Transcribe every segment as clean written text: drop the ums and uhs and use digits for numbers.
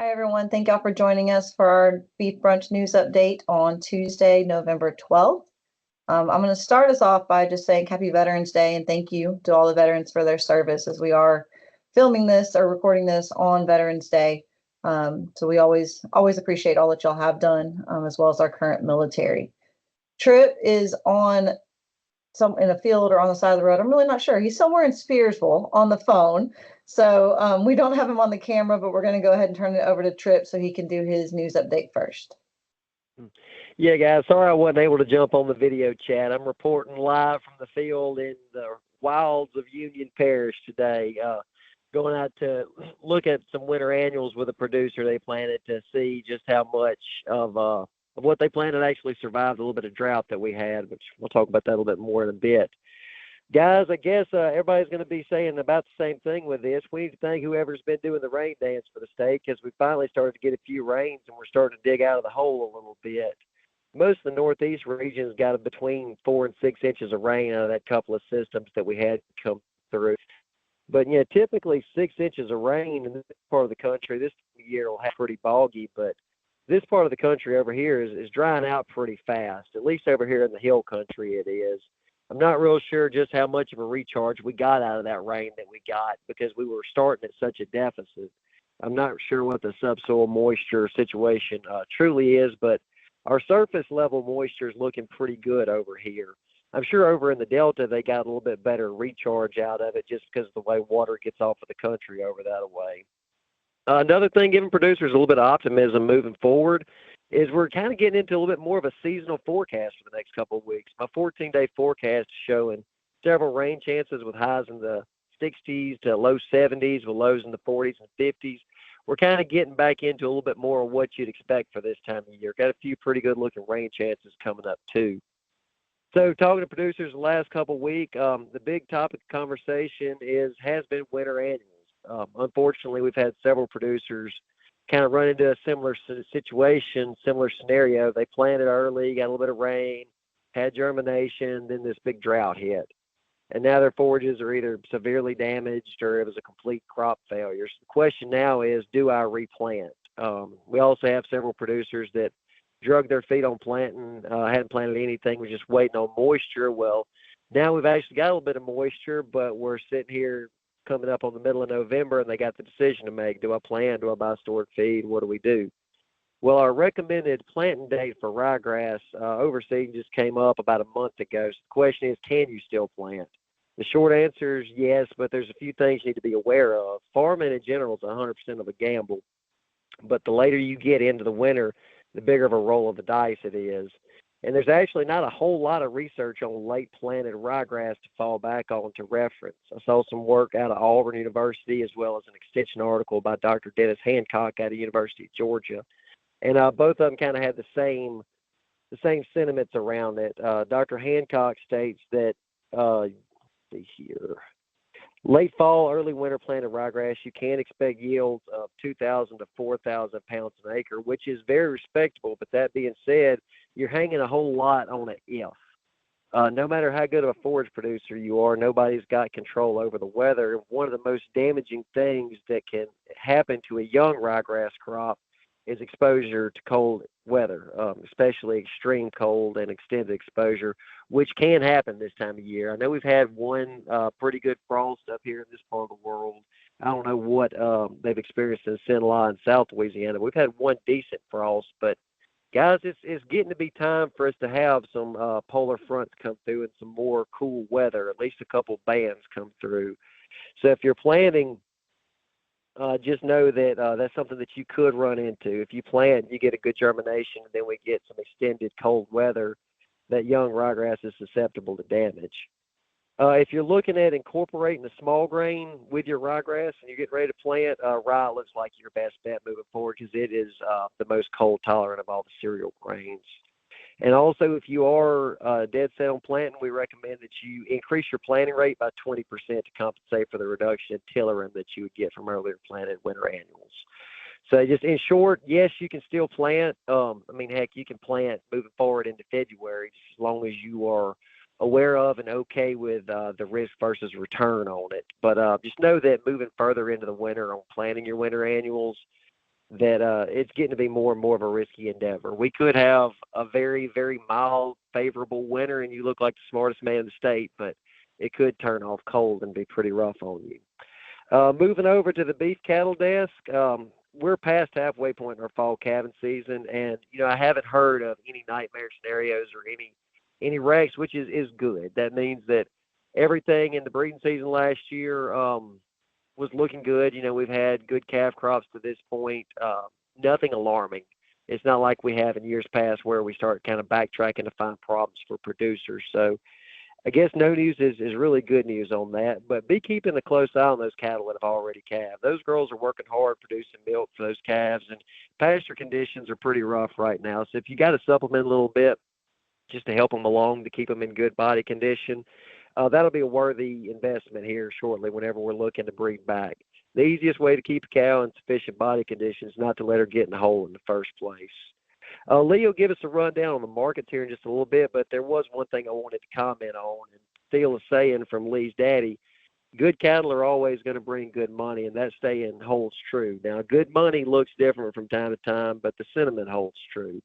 Hi, everyone. Thank y'all for joining us for our Beef Brunch News Update on Tuesday, November 12th. I'm going to start us off by just saying Happy Veterans Day and thank you to all the veterans for their service as we are filming this or recording this on Veterans Day. So we always appreciate all that y'all have done, as well as our current military. Trip is in a field or on the side of the road. I'm really not sure. He's somewhere in Spearsville on the phone. So we don't have him on the camera, but we're going to go ahead and turn it over to Trip so he can do his news update first. Yeah, guys, sorry I wasn't able to jump on the video chat. I'm reporting live from the field in the wilds of Union Parish today, going out to look at some winter annuals with a producer. They planted to see just how much of what they planted actually survived a little bit of drought that we had, which we'll talk about that a little bit more in a bit. Guys, I guess everybody's going to be saying about the same thing with this. We need to thank whoever's been doing the rain dance for the state because we finally started to get a few rains and we're starting to dig out of the hole a little bit. Most of the northeast regions got between 4 and 6 inches of rain out of that couple of systems that we had come through. But, yeah, typically 6 inches of rain in this part of the country this year will have pretty boggy, but this part of the country over here is drying out pretty fast, at least over here in the hill country it is. I'm not real sure just how much of a recharge we got out of that rain that we got because we were starting at such a deficit. I'm not sure what the subsoil moisture situation truly is, but our surface level moisture is looking pretty good over here. I'm sure over in the Delta they got a little bit better recharge out of it just because of the way water gets off of the country over that way. Another thing giving producers a little bit of optimism moving forward is we're kind of getting into a little bit more of a seasonal forecast for the next couple of weeks. My 14-day forecast is showing several rain chances with highs in the 60s to low 70s with lows in the 40s and 50s. We're kind of getting back into a little bit more of what you'd expect for this time of year. Got a few pretty good looking rain chances coming up too. So talking to producers the last couple of weeks, the big topic of conversation has been winter annuals. Unfortunately, we've had several producers kind of run into a similar situation, similar scenario. They planted early, got a little bit of rain, had germination, then this big drought hit. And now their forages are either severely damaged or it was a complete crop failure. So the question now is, do I replant? We also have several producers that drug their feet on planting, hadn't planted anything, was just waiting on moisture. Well, now we've actually got a little bit of moisture, but we're sitting here coming up on the middle of November and they got the decision to make. Do I plant? Do I buy stored feed? What do we do? Well, our recommended planting date for ryegrass overseeding just came up about a month ago. So the question is, can you still plant? The short answer is yes, but there's a few things you need to be aware of. Farming in general is 100% of a gamble, but the later you get into the winter, the bigger of a roll of the dice it is. And there's actually not a whole lot of research on late planted ryegrass to fall back on to reference. I saw some work out of Auburn University as well as an extension article by Dr. Dennis Hancock out of University of Georgia. And both of them kind of had the same sentiments around it. Dr. Hancock states that, let's see here, late fall, early winter planted ryegrass, you can expect yields of 2,000 to 4,000 pounds an acre, which is very respectable. But that being said, you're hanging a whole lot on an if. No matter how good of a forage producer you are, nobody's got control over the weather. One of the most damaging things that can happen to a young ryegrass crop is exposure to cold weather, especially extreme cold and extended exposure, which can happen this time of year. I know we've had one pretty good frost up here in this part of the world. I don't know what they've experienced in Sinaloa and South Louisiana. We've had one decent frost, but guys, it's getting to be time for us to have some polar fronts come through and some more cool weather, at least a couple bands come through. So if you're planting, just know that that's something that you could run into. If you plant, you get a good germination, and then we get some extended cold weather, that young ryegrass is susceptible to damage. If you're looking at incorporating the small grain with your ryegrass and you're getting ready to plant, rye looks like your best bet moving forward because it is the most cold tolerant of all the cereal grains. And also, if you are dead set on planting, we recommend that you increase your planting rate by 20% to compensate for the reduction in tillerin that you would get from earlier planted winter annuals. So just in short, yes, you can still plant. Heck, you can plant moving forward into February just as long as you are aware of and okay with the risk versus return on it. But just know that moving further into the winter on planting your winter annuals, that it's getting to be more and more of a risky endeavor. We could have a very, very mild, favorable winter, and you look like the smartest man in the state, but it could turn off cold and be pretty rough on you. Moving over to the beef cattle desk, we're past halfway point in our fall calving season, and I haven't heard of any nightmare scenarios or any wrecks, which is good. That means that everything in the breeding season last year was looking good. We've had good calf crops to this point. Nothing alarming. It's not like we have in years past where we start kind of backtracking to find problems for producers. So I guess no news is really good news on that. But be keeping a close eye on those cattle that have already calved. Those girls are working hard producing milk for those calves, and pasture conditions are pretty rough right now. So if you got to supplement a little bit just to help them along to keep them in good body condition, that'll be a worthy investment here shortly whenever we're looking to breed back. The easiest way to keep a cow in sufficient body condition is not to let her get in the hole in the first place. Lee will give us a rundown on the markets here in just a little bit, but there was one thing I wanted to comment on and steal a saying from Lee's daddy. Good cattle are always going to bring good money, and that saying holds true. Now, good money looks different from time to time, but the sentiment holds true.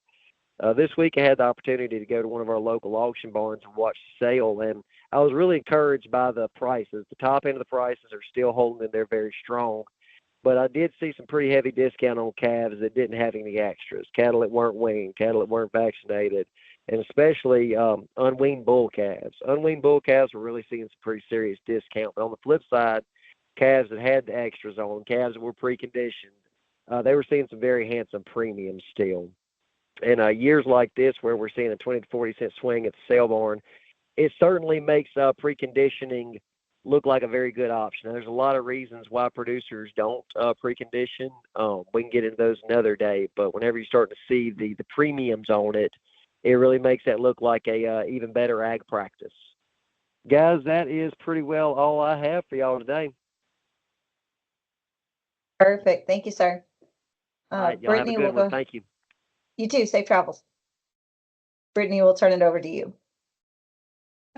This week I had the opportunity to go to one of our local auction barns and watch the sale, and I was really encouraged by the prices. The top end of the prices are still holding in there very strong, but I did see some pretty heavy discount on calves that didn't have any extras, cattle that weren't weaned, cattle that weren't vaccinated, and especially unweaned bull calves. Unweaned bull calves were really seeing some pretty serious discount, but on the flip side, calves that had the extras on, calves that were preconditioned, they were seeing some very handsome premiums still. In years like this where we're seeing a 20 to 40 cent swing at the sale barn, it certainly makes preconditioning look like a very good option. There's a lot of reasons why producers don't precondition. We can get into those another day, but whenever you start to see the premiums on it, it really makes that look like a even better ag practice. Guys, that is pretty well all I have for y'all today. Perfect. Thank you, sir. All right, y'all have a good one. Thank you. You too. Safe travels. Brittany, we'll turn it over to you.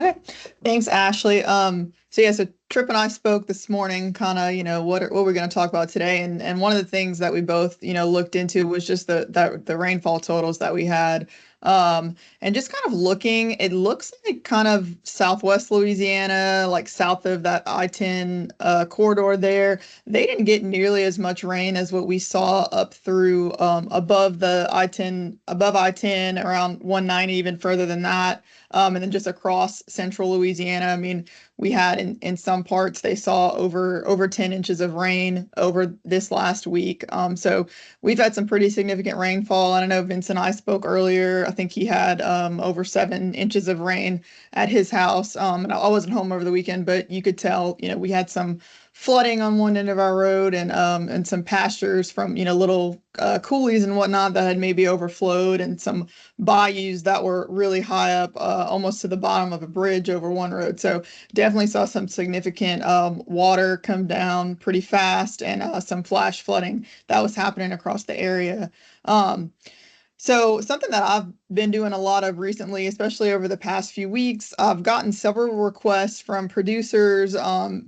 Okay. Thanks, Ashley. So Tripp and I spoke this morning, kind of, what we're going to talk about today. And one of the things that we both, looked into was just the rainfall totals that we had. And just kind of looking, it looks like kind of Southwest Louisiana, like south of that I-10 corridor there. They didn't get nearly as much rain as what we saw up through above the I-10, around 190, even further than that. And then just across central Louisiana, I mean, we had in some parts, they saw over 10 inches of rain over this last week. So we've had some pretty significant rainfall. I don't know, Vince and I spoke earlier. I think he had over 7 inches of rain at his house. And I wasn't home over the weekend, but you could tell, we had some flooding on one end of our road and some pastures from, little coulees and whatnot that had maybe overflowed, and some bayous that were really high up, almost to the bottom of a bridge over one road. So definitely saw some significant water come down pretty fast, and some flash flooding that was happening across the area. So something that I've been doing a lot of recently, especially over the past few weeks, I've gotten several requests from producers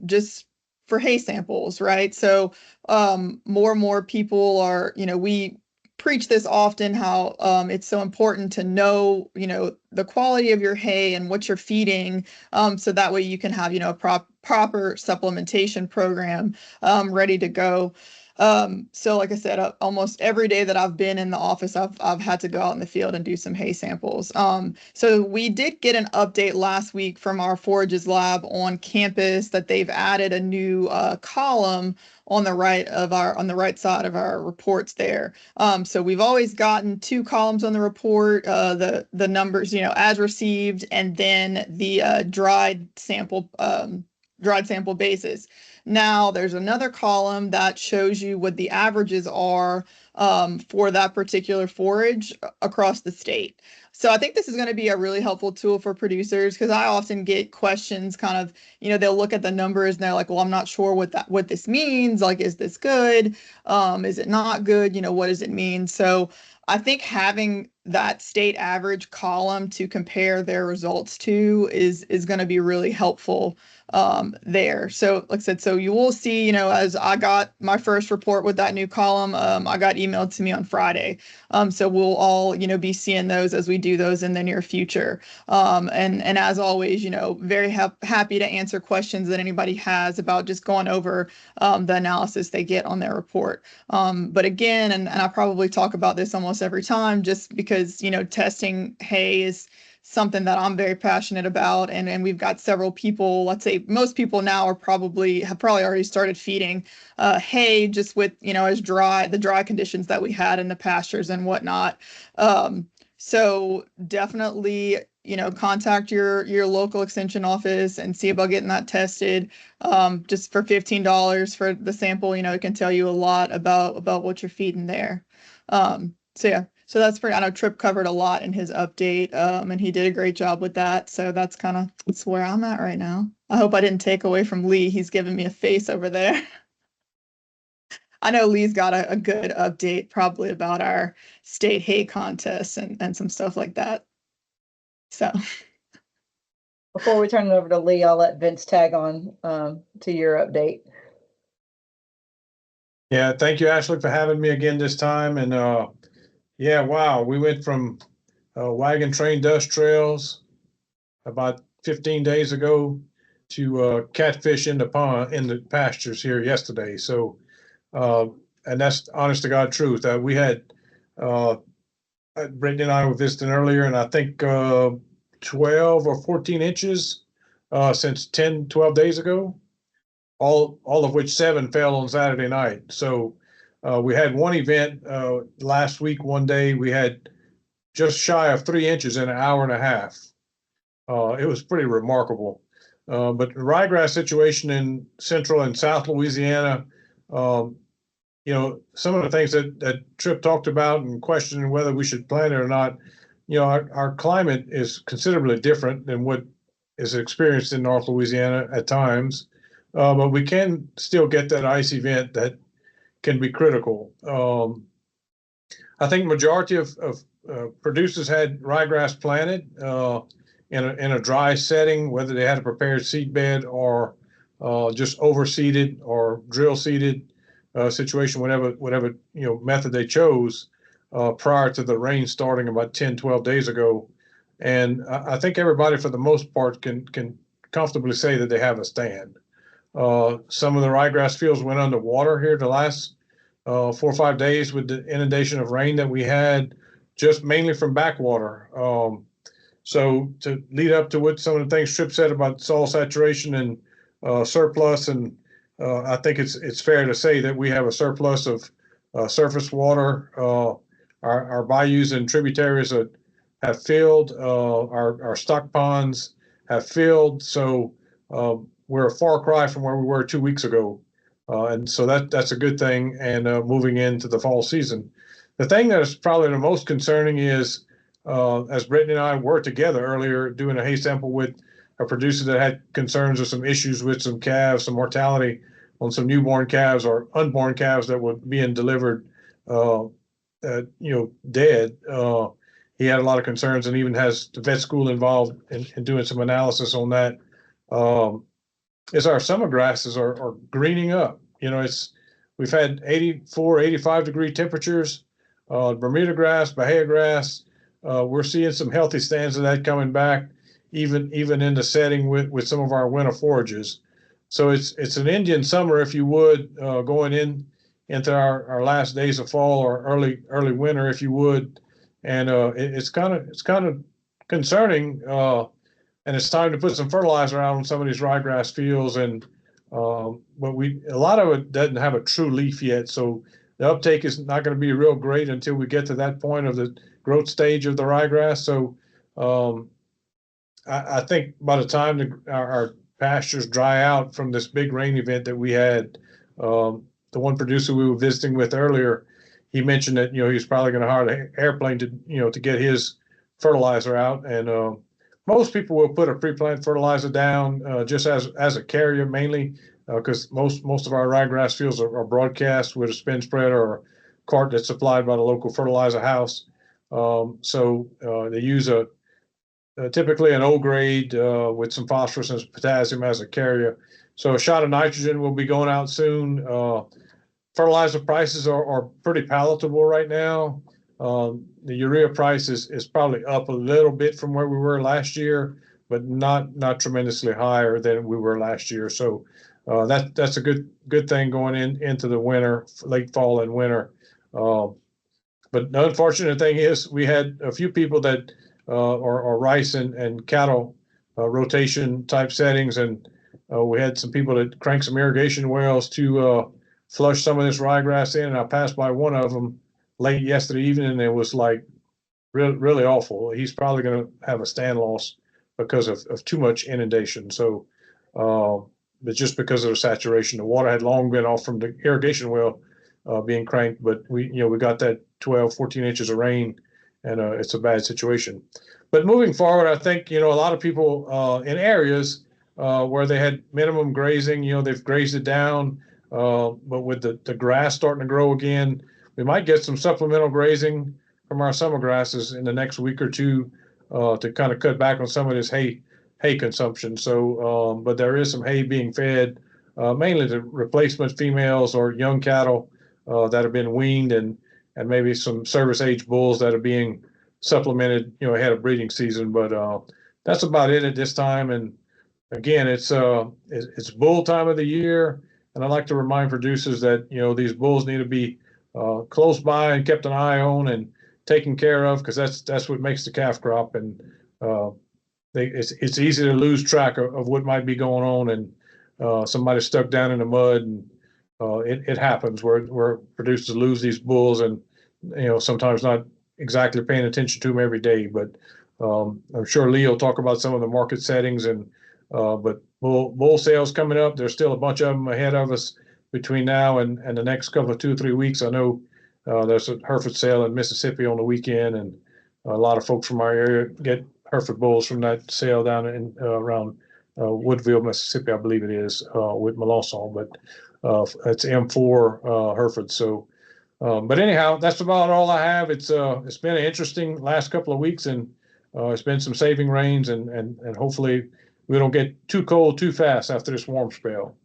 just for hay samples, right? So more and more people are, we preach this often, how it's so important to know, the quality of your hay and what you're feeding, so that way you can have, a proper supplementation program ready to go. So like I said, almost every day that I've been in the office, I've had to go out in the field and do some hay samples. So we did get an update last week from our forages lab on campus that they've added a new column on the right side of our reports there. So we've always gotten 2 columns on the report, the numbers, as received, and then the dried sample basis. Now there's another column that shows you what the averages are for that particular forage across the state. So I think this is going to be a really helpful tool for producers because I often get questions kind of, they'll look at the numbers and they're like, well, I'm not sure what this means. Like, is this good? Is it not good? What does it mean? So I think having that state average column to compare their results to is going to be really helpful there. So like I said, so you will see, as I got my first report with that new column, I got emailed to me on Friday. So we'll all, be seeing those as we do those in the near future. And as always, very happy to answer questions that anybody has about just going over the analysis they get on their report. But again, and I probably talk about this almost every time, just because, testing hay is something that I'm very passionate about. And we've got several people, let's say most people now have probably already started feeding hay just with, as the dry conditions that we had in the pastures and whatnot. So definitely, contact your local extension office and see about getting that tested. Just for $15 for the sample, it can tell you a lot about what you're feeding there. So yeah. So I know Tripp covered a lot in his update, and he did a great job with that. So that's where I'm at right now. I hope I didn't take away from Lee. He's giving me a face over there. I know Lee's got a good update probably about our state hay contests and some stuff like that. So before we turn it over to Lee, I'll let Vince tag on to your update. Yeah, thank you, Ashley, for having me again this time. And yeah, wow, we went from wagon train dust trails about 15 days ago to catfish in the pastures here yesterday. So, and that's honest to God truth. We had Brittany and I were visiting earlier, and I think 12 or 14 inches since 10, 12 days ago. All of which 7 fell on Saturday night. So we had one event last week. One day we had just shy of 3 inches in an hour and a half. It was pretty remarkable. But the ryegrass situation in central and south Louisiana, some of the things that Tripp talked about and questioning whether we should plant it or not, our climate is considerably different than what is experienced in North Louisiana at times. But we can still get that ice event that can be critical. I think majority of producers had ryegrass planted in a dry setting, whether they had a prepared seed bed or just overseeded or drill seeded situation, whatever method they chose prior to the rain starting about 10, 12 days ago. And I think everybody, for the most part, can comfortably say that they have a stand. Some of the ryegrass fields went underwater here the last 4 or 5 days with the inundation of rain that we had, just mainly from backwater. So to lead up to what some of the things Tripp said about soil saturation and surplus, and I think it's fair to say that we have a surplus of surface water. Our bayous and tributaries have filled. Our stock ponds have filled. So we're a far cry from where we were 2 weeks ago. And so that's a good thing. And moving into the fall season, the thing that is probably the most concerning is, as Brittany and I were together earlier doing a hay sample with a producer that had concerns or some issues with some calves, some mortality on some newborn calves or unborn calves that were being delivered, dead. He had a lot of concerns and even has the vet school involved in doing some analysis on that. Is our summer grasses are greening up. We've had 84, 85 degree temperatures. Bermuda grass, Bahia grass, we're seeing some healthy stands of that coming back, even in the setting with some of our winter forages. So it's an Indian summer, if you would, going into our last days of fall or early winter, if you would, and it's kind of concerning. And it's time to put some fertilizer out on some of these ryegrass fields. And but a lot of it doesn't have a true leaf yet, so the uptake is not going to be real great until we get to that point of the growth stage of the ryegrass. So I think by the time our pastures dry out from this big rain event that we had, the one producer we were visiting with earlier, he mentioned that he was probably going to hire an airplane to get his fertilizer out, and most people will put a pre-plant fertilizer down just as a carrier mainly, because most of our ryegrass fields are broadcast with a spin spreader or a cart that's supplied by the local fertilizer house. So they use typically an O grade with some phosphorus and potassium as a carrier. So a shot of nitrogen will be going out soon. Fertilizer prices are pretty palatable right now. The urea price is probably up a little bit from where we were last year, but not tremendously higher than we were last year. So that's a good thing going into the winter, late fall and winter. But the unfortunate thing is we had a few people that are rice and cattle rotation type settings, and we had some people that cranked some irrigation wells to flush some of this ryegrass in, and I passed by one of them late yesterday evening, and it was like really awful. He's probably going to have a stand loss because of too much inundation. So, but just because of the saturation, the water had long been off from the irrigation well being cranked, but we got that 12, 14 inches of rain, and it's a bad situation. But moving forward, I think, a lot of people in areas where they had minimum grazing, they've grazed it down, but with the grass starting to grow again, we might get some supplemental grazing from our summer grasses in the next week or two to kind of cut back on some of this hay consumption. So, but there is some hay being fed, mainly to replacement females or young cattle that have been weaned, and maybe some service age bulls that are being supplemented, ahead of breeding season. But that's about it at this time. And again, it's bull time of the year, and I like to remind producers that these bulls need to be close by and kept an eye on and taken care of, because that's what makes the calf crop. And it's easy to lose track of what might be going on, and somebody's stuck down in the mud, and it happens where producers lose these bulls, and sometimes not exactly paying attention to them every day. But I'm sure Lee will talk about some of the market settings, and but bull sales coming up. There's still a bunch of them ahead of us between now and the next couple of 2 or 3 weeks. I know there's a Hereford sale in Mississippi on the weekend, and a lot of folks from our area get Hereford bulls from that sale down in around Woodville, Mississippi, I believe it is, with Melanson. But it's M4 Hereford. So, but anyhow, that's about all I have. It's been an interesting last couple of weeks, and it's been some saving rains, and hopefully we don't get too cold too fast after this warm spell.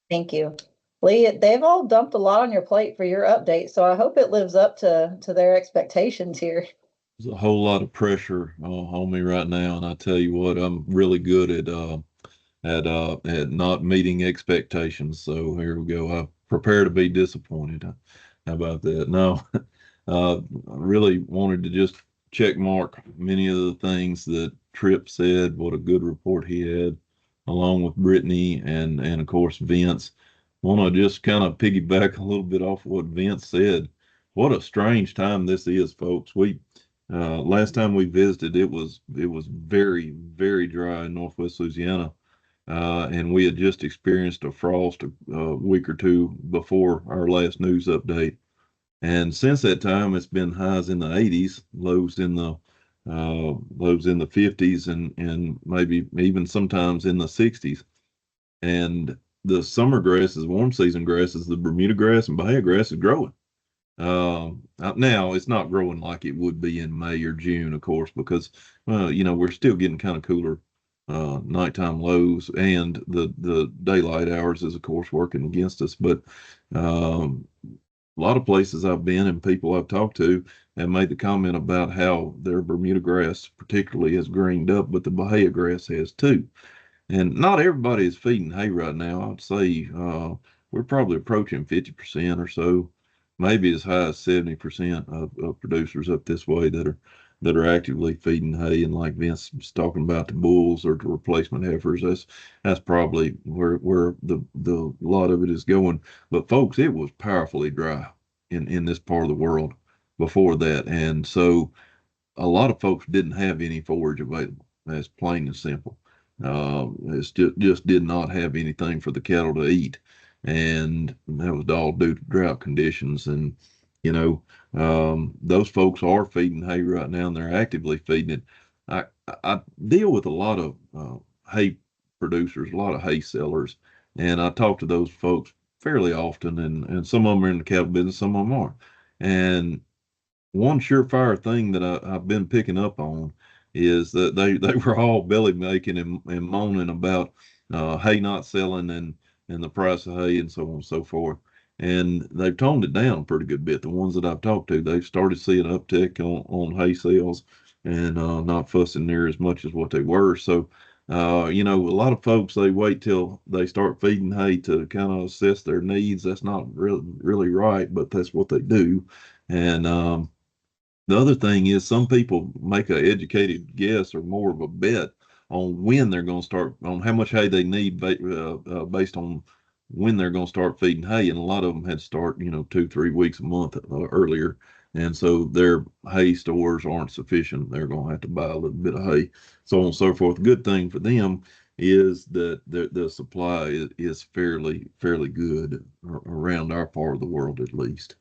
Thank you. Lee, they've all dumped a lot on your plate for your update, so I hope it lives up to their expectations here. There's a whole lot of pressure on me right now, and I tell you what, I'm really good at not meeting expectations. So here we go. I prepare to be disappointed. How about that? No, I really wanted to just check mark many of the things that Tripp said. What a good report he had, along with Brittany and of course Vince. Want to just kind of piggyback a little bit off what Vince said. What a strange time this is, folks. We last time we visited, it was very, very dry in Northwest Louisiana, and we had just experienced a frost a week or two before our last news update. And since that time, it's been highs in the 80s, lows in the 50s, and maybe even sometimes in the 60s. And the summer grasses, warm season grasses, the Bermuda grass and Bahia grass is growing. Now it's not growing like it would be in May or June, of course, because we're still getting kind of cooler nighttime lows, and the daylight hours is of course working against us. But a lot of places I've been and people I've talked to have made the comment about how their Bermuda grass particularly has greened up, but the Bahia grass has too. And not everybody is feeding hay right now. I'd say we're probably approaching 50% or so, maybe as high as 70% of producers up this way that are actively feeding hay. And like Vince was talking about, the bulls or the replacement heifers, that's probably where the lot of it is going. But folks, it was powerfully dry in this part of the world before that, and so a lot of folks didn't have any forage available. That's plain and simple. It's just did not have anything for the cattle to eat, and that was all due to drought conditions. And You know, those folks are feeding hay right now, and they're actively feeding it. I deal with a lot of hay producers, a lot of hay sellers, and I talk to those folks fairly often, and some of them are in the cattle business, some of them are. And one surefire thing that I've been picking up on is that they were all belly making and moaning about hay not selling and the price of hay and so on and so forth. And they've toned it down a pretty good bit. The ones that I've talked to, they've started seeing an uptick on hay sales and not fussing near as much as what they were. So, you know, a lot of folks, they wait till they start feeding hay to kind of assess their needs. That's not really right, but that's what they do. And the other thing is some people make an educated guess or more of a bet on when they're going to start, on how much hay they need based on when they're going to start feeding hay. And a lot of them had to start, you know, 2, 3 weeks a month earlier. And so their hay stores aren't sufficient. They're going to have to buy a little bit of hay, so on and so forth. The good thing for them is that the supply is fairly good around our part of the world, at least.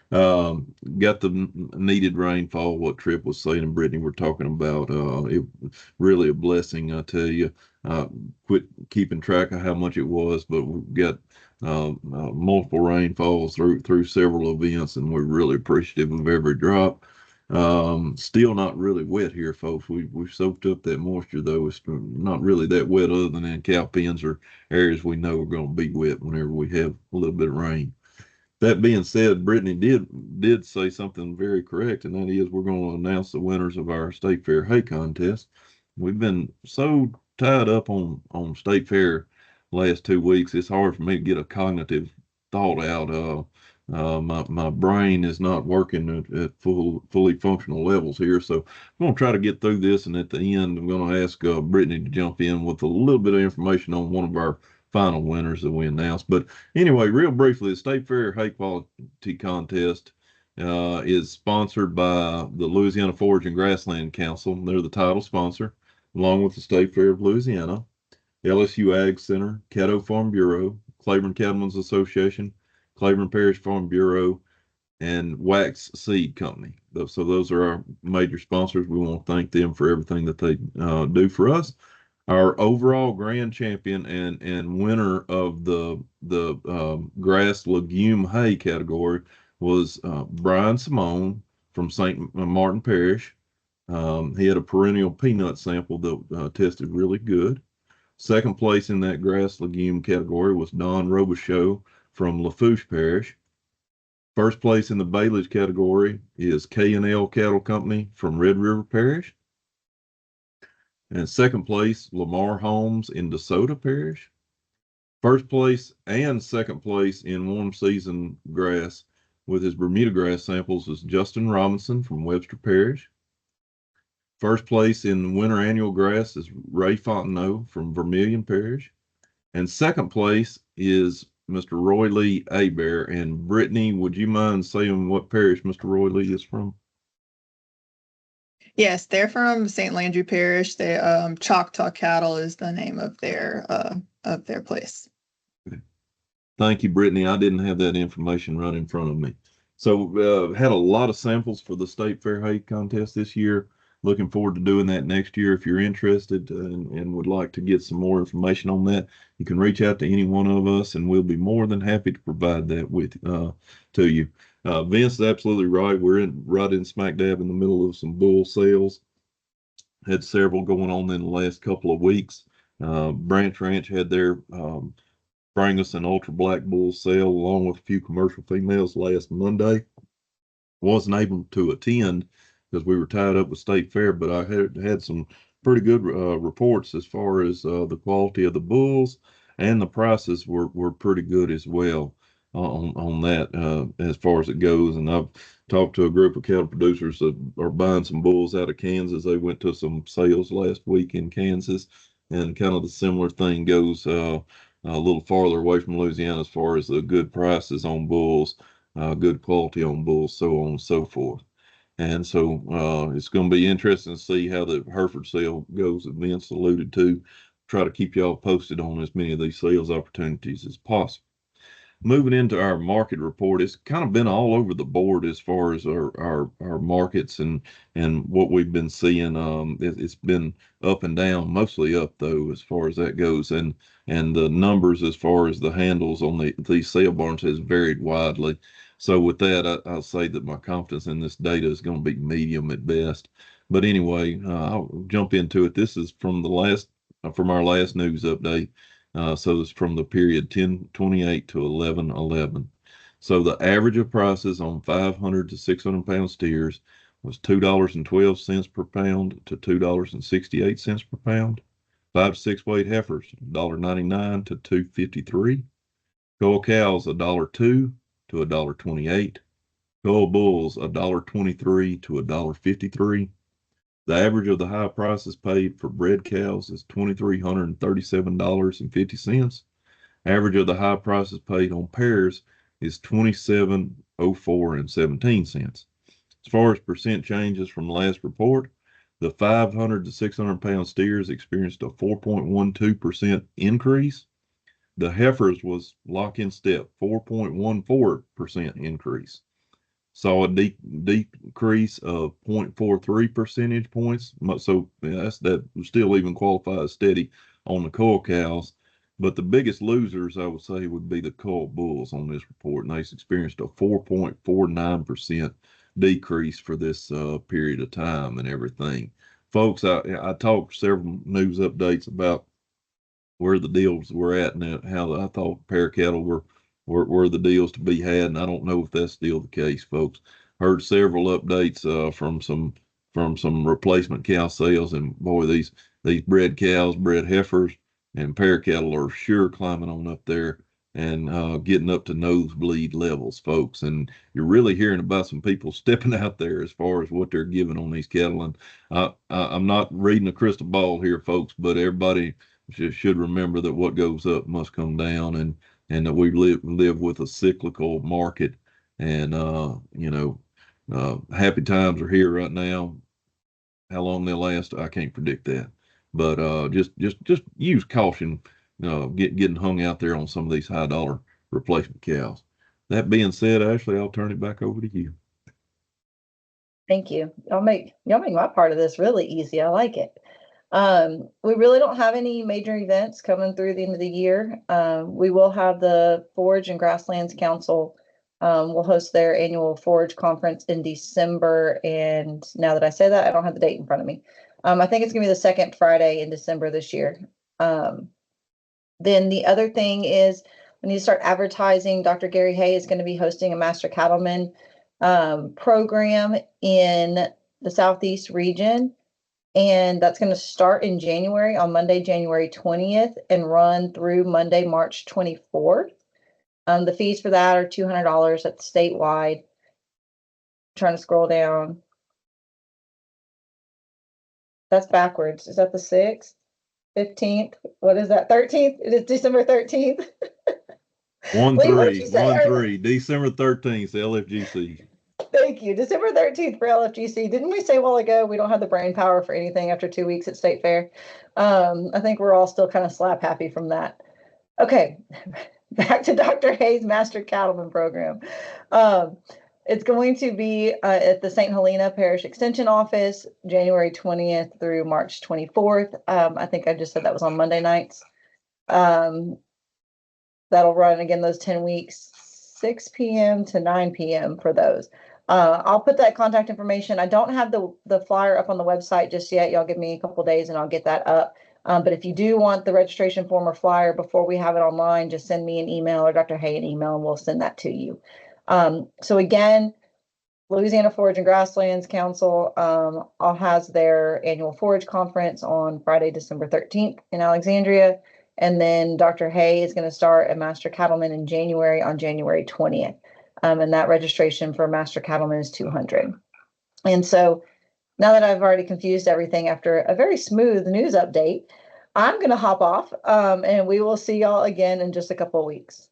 Got the needed rainfall. What Tripp was saying and Brittany were talking about. It really a blessing, I tell you. Quit keeping track of how much it was, but we got multiple rainfalls through several events, and we're really appreciative of every drop. Still not really wet here, folks. We've soaked up that moisture, though. It's not really that wet, other than in cow pens or areas we know are going to be wet whenever we have a little bit of rain. That being said, Brittany did say something very correct, and that is we're going to announce the winners of our State Fair hay contest. We've been so tied up on State Fair last 2 weeks. It's hard for me to get a cognitive thought out. My brain is not working at fully functional levels here, so I'm going to try to get through this. And at the end, I'm going to ask Brittany to jump in with a little bit of information on one of our final winners that we announced. But anyway, real briefly, the State Fair Hay Quality Contest is sponsored by the Louisiana Forage and Grassland Council. They're the title sponsor, along with the State Fair of Louisiana, LSU Ag Center, Caddo Farm Bureau, Claiborne Cattlemen's Association, Claiborne Parish Farm Bureau, and Wax Seed Company. So those are our major sponsors. We want to thank them for everything that they do for us. Our overall grand champion and winner of the grass legume hay category was Brian Simone from St. Martin Parish. He had a perennial peanut sample that tested really good. Second place in that grass legume category was Don Robichaux from Lafourche Parish. First place in the Bailey's category is K&L Cattle Company from Red River Parish. And second place, Lamar Holmes in DeSoto Parish. First place and second place in warm season grass with his Bermuda grass samples is Justin Robinson from Webster Parish. First place in winter annual grass is Ray Fontenot from Vermilion Parish. And second place is Mr. Roy Lee Abear. And Brittany, would you mind saying what parish Mr. Roy Lee is from? Yes, they're from St. Landry Parish. They Choctaw Cattle is the name of their place. Thank you, Brittany. I didn't have that information right in front of me. So had a lot of samples for the State Fair Hay Contest this year. Looking forward to doing that next year. If you're interested and would like to get some more information on that, you can reach out to any one of us, and we'll be more than happy to provide that with to you. Vince is absolutely right. We're right in smack dab in the middle of some bull sales. Had several going on in the last couple of weeks. Branch Ranch had their Brangus and Ultra Black Bull sale along with a few commercial females last Monday. Wasn't able to attend because we were tied up with State Fair, but I had some pretty good reports as far as the quality of the bulls, and the prices were pretty good as well on that as far as it goes. And I've talked to a group of cattle producers that are buying some bulls out of Kansas. They went to some sales last week in Kansas, and kind of the similar thing goes a little farther away from Louisiana as far as the good prices on bulls, good quality on bulls, so on and so forth. And so it's going to be interesting to see how the Hereford sale goes that Vince alluded to. Try to keep y'all posted on as many of these sales opportunities as possible. moving into our market report, it's kind of been all over the board as far as our markets and what we've been seeing. It's been up and down, mostly up though, as far as that goes. And the numbers as far as the handles on these sale barns has varied widely. So with that, I'll say that my confidence in this data is going to be medium at best. But anyway, I'll jump into it. This is from our last news update. So it's from the period 10/28 to 11/11. So the average of prices on 500 to 600 pound steers was $2.12 per pound to $2.68 per pound. 5 to 6 weight heifers, $1.99 to $2.53. Cull cows, $1.02 to $1.28. Cull bulls, $1.23 to $1.53. The average of the high prices paid for bred cows is $2,337.50. Average of the high prices paid on pairs is $27.04 As far as percent changes from the last report, the 500 to 600 pound steers experienced a 4.12% increase. The heifers was lock in step, 4.14% increase. Saw a decrease of 0.43 percentage points. So that still even qualify as steady on the cull cows. But the biggest losers, I would say, would be the cull bulls on this report. And they experienced a 4.49% decrease for this period of time and everything. Folks, I talked several news updates about where the deals were at and how I thought pair cattle were the deals to be had, and I don't know if that's still the case, folks. Heard several updates from some replacement cow sales, and boy, these bred cows, bred heifers, and pair cattle are sure climbing on up there and getting up to nosebleed levels, folks. And you're really hearing about some people stepping out there as far as what they're giving on these cattle. And I'm not reading a crystal ball here, folks, but everybody should remember that what goes up must come down, and that we live with a cyclical market, and happy times are here right now. How long they'll last, I can't predict that. But just use caution, getting hung out there on some of these high dollar replacement cows. That being said, Ashley, I'll turn it back over to you. Thank you. Y'all make my part of this really easy. I like it. We really don't have any major events coming through the end of the year. We will have the Forage and Grasslands Council will host their annual forage conference in December. And now that I say that, I don't have the date in front of me. I think it's gonna be the second Friday in December this year. Then the other thing is we need to start advertising. Dr. Gary Hay is going to be hosting a Master Cattleman program in the Southeast region. And that's going to start in January, on Monday, January 20th, and run through Monday, March 24th. The fees for that are $200. That's statewide. Trying to scroll down. That's backwards. Is that the 6th? 15th? What is that? 13th? It is December 13th. 1-3, December 13th, LFGC. Thank you. December 13th for LFGC. Didn't we say a while ago we don't have the brain power for anything after 2 weeks at State Fair? I think we're all still kind of slap happy from that. Okay, back to Dr. Hayes' Master Cattleman program. It's going to be at the St. Helena Parish Extension Office, January 20th through March 24th. I think I just said that was on Monday nights. That'll run again those 10 weeks, 6 p.m. to 9 p.m. for those. I'll put that contact information. I don't have the flyer up on the website just yet. Y'all give me a couple days and I'll get that up. But if you do want the registration form or flyer before we have it online, just send me an email or Dr. Hay an email and we'll send that to you. So again, Louisiana Forage and Grasslands Council has their annual forage conference on Friday, December 13th in Alexandria. And then Dr. Hay is going to start a Master Cattleman in January on January 20th. And that registration for Master Cattleman is $200. And so now that I've already confused everything after a very smooth news update, I'm going to hop off and we will see y'all again in just a couple of weeks.